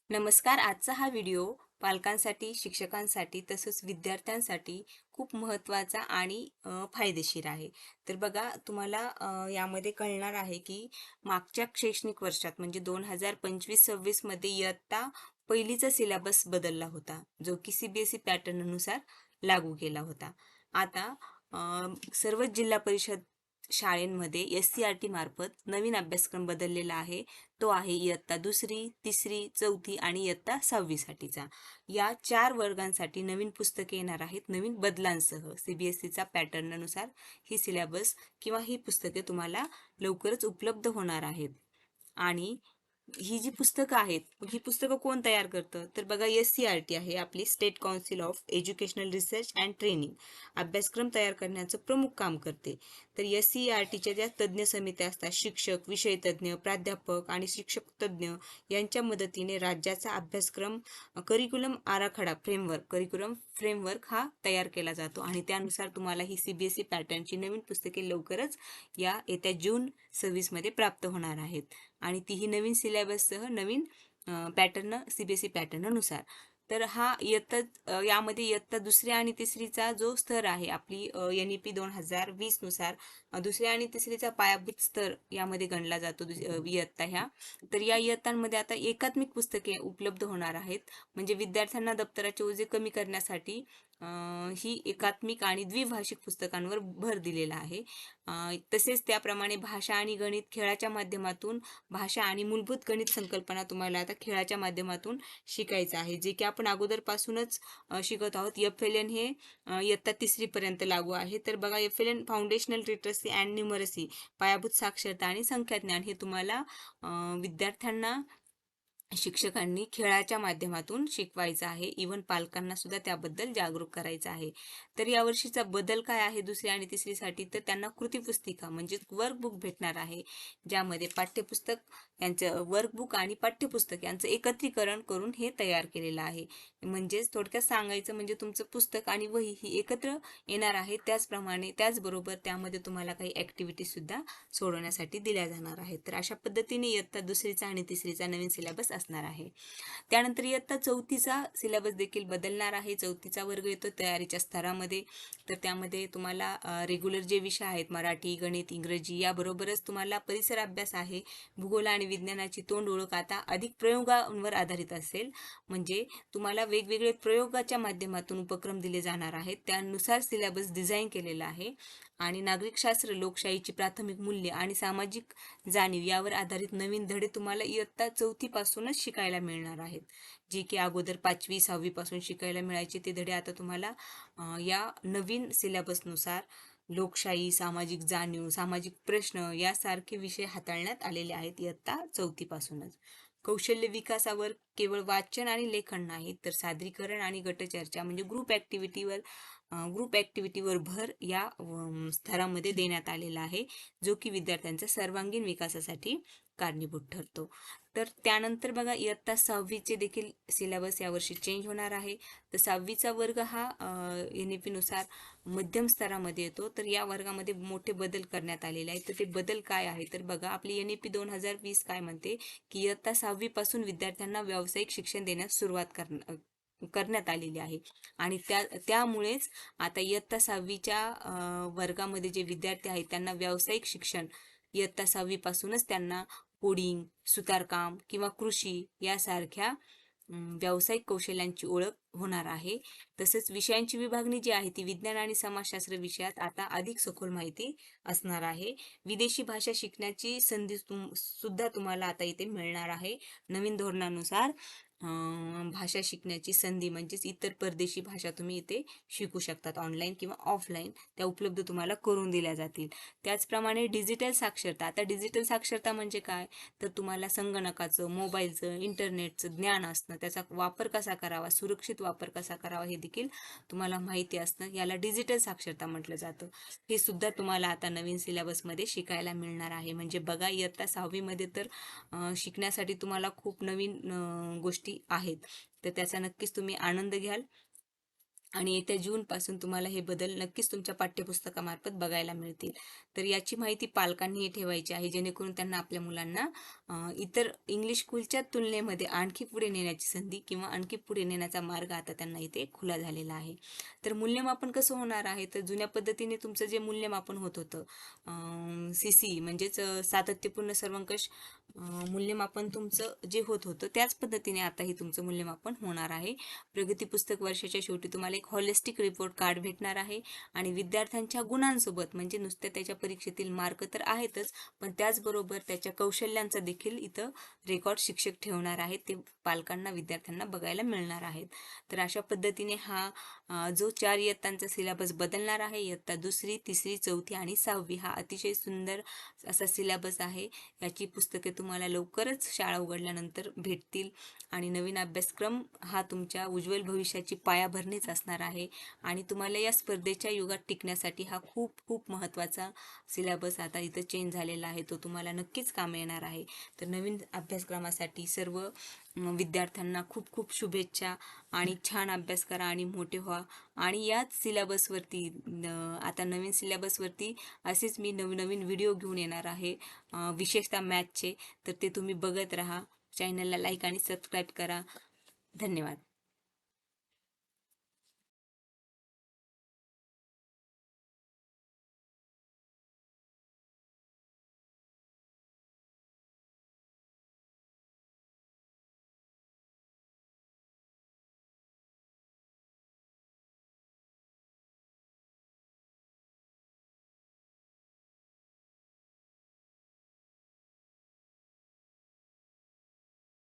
नमस्कार. आजचा हा व्हिडिओ पालकांसाठी, शिक्षकांसाठी तसंच विद्यार्थ्यांसाठी खूप महत्त्वाचा आणि फायदेशीर आहे. तर बघा तुम्हाला यामध्ये कळणार आहे की मागच्या शैक्षणिक वर्षात म्हणजे 2025-26 मध्ये इयत्ता पहिलीचा सिलेबस बदलला होता, जो की CBSE पॅटर्ननुसार लागू केला होता. आता सर्वच जिल्हा परिषद शाळेंमध्ये SCERT मार्फत नवीन अभ्यासक्रम बदललेला आहे. तो आहे इयत्ता 2री, 3री, 4थी आणि इयत्ता 6वी साठीचा. या 4 वर्गांसाठी नवीन पुस्तके येणार आहेत, नवीन बदलांसह. CBSEचा पॅटर्ननुसार ही सिलेबस किंवा ही पुस्तके तुम्हाला लवकरच उपलब्ध होणार आहेत. आणि ही जी पुस्तकं आहेत, ही पुस्तकं कोण तयार करतं? तर बघा SCERT आहे आपली state council of educational research and training. अभ्यासक्रम तयार करण्याचं प्रमुख काम करते. तर SCERTच्या ज्या तज्ज्ञ समित्या असतात, शिक्षक, विषय तज्ज्ञ, प्राध्यापक आणि शिक्षक तज्ज्ञ यांच्या मदतीने राज्याचा अभ्यासक्रम करिक्युलम फ्रेमवर्क हा तयार केला जातो आणि त्यानुसार तुम्हाला ही CBSE पॅटर्नची नवीन पुस्तके लवकरच या येत्या जून 26 मध्ये प्राप्त होणार आहेत. आणि तीही नवीन सिलेबससह नवीन पॅटर्न CBSE पॅटर्ननुसार. तर यामध्ये इयत्ता 2री आणि 3रीचा जो स्तर आहे आपली NEP 2020 नुसार 2री आणि 3रीचा पायाभूत स्तर यामध्ये गणला जातो इयत्ता ह्या. तर या इयत्तांमध्ये आता एकात्मिक पुस्तके उपलब्ध होणार आहेत. म्हणजे विद्यार्थ्यांना दप्तराचे ओझे कमी करण्यासाठी ही एकात्मिक आणि द्विभाषिक पुस्तकांवर भर दिलेला आहे. तसेच त्याप्रमाणे भाषा आणि गणित खेळाच्या माध्यमातून भाषा आणि मूलभूत गणित संकल्पना तुम्हाला आता खेळाच्या माध्यमातून शिकायचं आहे, जे की आपण अगोदरपासूनच शिकत आहोत. FLN हे इयत्ता 3री पर्यंत लागू आहे. तर बघा FLN foundational literacy and numeracy, पायाभूत साक्षरता आणि संख्याज्ञान हे तुम्हाला विद्यार्थ्यांना शिक्षकांनी खेळाच्या माध्यमातून शिकवायचं आहे. इव्हन पालकांना सुद्धा त्याबद्दल जागरूक करायचं आहे. तर यावर्षीचा बदल काय आहे 2री आणि 3रीसाठी? तर त्यांना कृतीपुस्तिका म्हणजे वर्कबुक भेटणार आहे, ज्यामध्ये पाठ्यपुस्तक यांचं वर्कबुक आणि पाठ्यपुस्तक यांचं एकत्रीकरण करून हे तयार केलेलं आहे. म्हणजेच थोडक्यात सांगायचं म्हणजे तुमचं पुस्तक आणि वही ही एकत्र येणार आहे. त्याचबरोबर त्यामध्ये तुम्हाला काही ॲक्टिव्हिटी सुद्धा सोडवण्यासाठी दिल्या जाणार आहेत. तर अशा पद्धतीने इयत्ता 2रीचा आणि 3रीचा नवीन सिलेबस असणार आहे. त्यानंतर इयत्ता 4थीचा सिलेबस देखील बदलणार आहे. 4थीचा वर्ग येतो तयारीच्या स्तरामध्ये. तर त्यामध्ये तुम्हाला रेग्युलर जे विषय आहेत मराठी, गणित, इंग्रजी याबरोबरच तुम्हाला परिसर अभ्यास आहे. भूगोल आणि विज्ञानाची तोंड ओळख आता अधिक प्रयोगांवर आधारित असेल. म्हणजे तुम्हाला वेगवेगळे प्रयोगाच्या माध्यमातून उपक्रम दिले जाणार आहेत. त्यानुसार सिलेबस डिझाईन केलेला आहे. आणि नागरिकशास्त्र, लोकशाहीची प्राथमिक मूल्य आणि सामाजिक जाणीव यावर आधारित नवीन धडे तुम्हाला इयत्ता 4थी पासूनच शिकायला मिळणार आहेत. जे की अगोदर 5वी, 6वी पासून शिकायला मिळायचे ते धडे आता तुम्हाला या नवीन सिलेबसनुसार लोकशाही, सामाजिक जाणीव, सामाजिक प्रश्न यासारखे विषय हाताळण्यात आलेले आहेत इयत्ता 4थी पासूनच. कौशल्य विकासावर केवळ वाचन आणि लेखन नाही, तर सादरीकरण आणि गटचर्चा म्हणजे ग्रुप ॲक्टिव्हिटीवर भर या स्तरामध्ये देण्यात आलेला आहे, जो की विद्यार्थ्यांच्या सर्वांगीण विकासासाठी कारणीभूत ठरतो. तर त्यानंतर बघा इयत्ता 6वीचे देखील सिलेबस यावर्षी चेंज होणार आहे. तर 6वीचा वर्ग हा NEP नुसार मध्यम स्तरामध्ये येतो. तर या वर्गामध्ये मोठे बदल करण्यात आलेले आहेत. तर ते बदल काय आहे? तर बघा आपली NEP 2020 काय म्हणते की इयत्ता 6वी पासून विद्यार्थ्यांना व्यावसायिक शिक्षण देण्यास सुरुवात करण्यात आलेली आहे. आणि त्यामुळेच आता इयत्ता 6वीच्या वर्गामध्ये जे विद्यार्थी आहेत त्यांना व्यावसायिक शिक्षण इयत्ता 6वी पासूनच त्यांना कोडिंग, सुतारकाम किंवा कृषी यासारख्या व्यावसायिक कौशल्यांची ओळख होणार आहे. तसंच विषयांची विभागणी जी आहे ती विज्ञान आणि समाजशास्त्र विषयात आता अधिक सखोल माहिती असणार आहे. विदेशी भाषा शिकण्याची संधी सुद्धा तुम्हाला आता इथे मिळणार आहे. नवीन धोरणानुसार भाषा शिकण्याची संधी म्हणजेच इतर परदेशी भाषा तुम्ही इथे शिकू शकतात ऑनलाईन किंवा ऑफलाईन. त्या उपलब्ध तुम्हाला करून दिल्या जातील. त्याचप्रमाणे डिजिटल साक्षरता. आता डिजिटल साक्षरता म्हणजे काय? तर तुम्हाला संगणकाचं, मोबाईलचं, इंटरनेटचं ज्ञान असणं, त्याचा वापर कसा करावा, सुरक्षित वापर कसा करावा हे देखील तुम्हाला माहिती असणं, याला डिजिटल साक्षरता म्हटलं जातं. हे सुद्धा तुम्हाला आता नवीन सिलेबसमध्ये शिकायला मिळणार आहे. म्हणजे बघा इयत्ता 6वीमध्ये तर शिकण्यासाठी तुम्हाला खूप नवीन गोष्टी आहेत. तर त्याचा नक्कीच तुम्ही आनंद घ्याल. आणि येत्या जूनपासून तुम्हाला हे बदल नक्कीच तुमच्या पाठ्यपुस्तकामार्फत बघायला मिळतील. तर याची माहिती पालकांनी ठेवायची आहे, जेणेकरून त्यांना आपल्या मुलांना इतर इंग्लिश स्कूलच्या तुलनेमध्ये आणखी पुढे नेण्याची संधी किंवा आणखी पुढे नेण्याचा मार्ग आता त्यांना इथे खुला झालेला आहे. तर मूल्यमापन कसं होणार आहे? तर जुन्या पद्धतीने तुमचं जे मूल्यमापन होत होतं, CC म्हणजेच सातत्यपूर्ण सर्वंकष मूल्यमापन तुमचं जे होत होतं, त्याच पद्धतीने आताही तुमचं मूल्यमापन होणार आहे. प्रगती पुस्तक वर्षाच्या शेवटी तुम्हाला एक हॉलिस्टिक रिपोर्ट कार्ड भेटणार आहे आणि विद्यार्थ्यांच्या गुणांसोबत, म्हणजे नुसत्या त्याच्या परीक्षेतील मार्क तर आहेतच, पण त्याचबरोबर त्याच्या कौशल्यांचा देखील इथं रेकॉर्ड शिक्षक ठेवणार आहेत, ते पालकांना विद्यार्थ्यांना बघायला मिळणार आहेत. तर अशा पद्धतीने हा जो 4 इयत्तांचा सिलेबस बदलणार आहे, इयत्ता 2री, 3री, 4थी आणि 6वी, हा अतिशय सुंदर असा सिलेबस आहे. याची पुस्तके तुम्हाला लवकरच शाळा उघडल्यानंतर भेटतील आणि नवीन अभ्यासक्रम हा तुमच्या उज्ज्वल भविष्याची पायाभरणीच असणार आहे आणि तुम्हाला या स्पर्धेच्या युगात टिकण्यासाठी हा खूप खूप महत्त्वाचा सिलेबस आता इथं चेंज झालेला आहे, तो तुम्हाला नक्कीच कामी येणार आहे. तर नवीन अभ्यासक्रमासाठी सर्व विद्यार्थ्यांना खूप खूप शुभेच्छा आणि छान अभ्यास करा आणि मोठे व्हा. आणि याच सिलेबसवरती आता नवीन सिलेबसवरती असेच मी नवीन व्हिडिओ घेऊन येणार आहे, विशेषतः मॅथचे. तर ते तुम्ही बघत राहा. चॅनलला लाईक आणि सबस्क्राईब करा. धन्यवाद.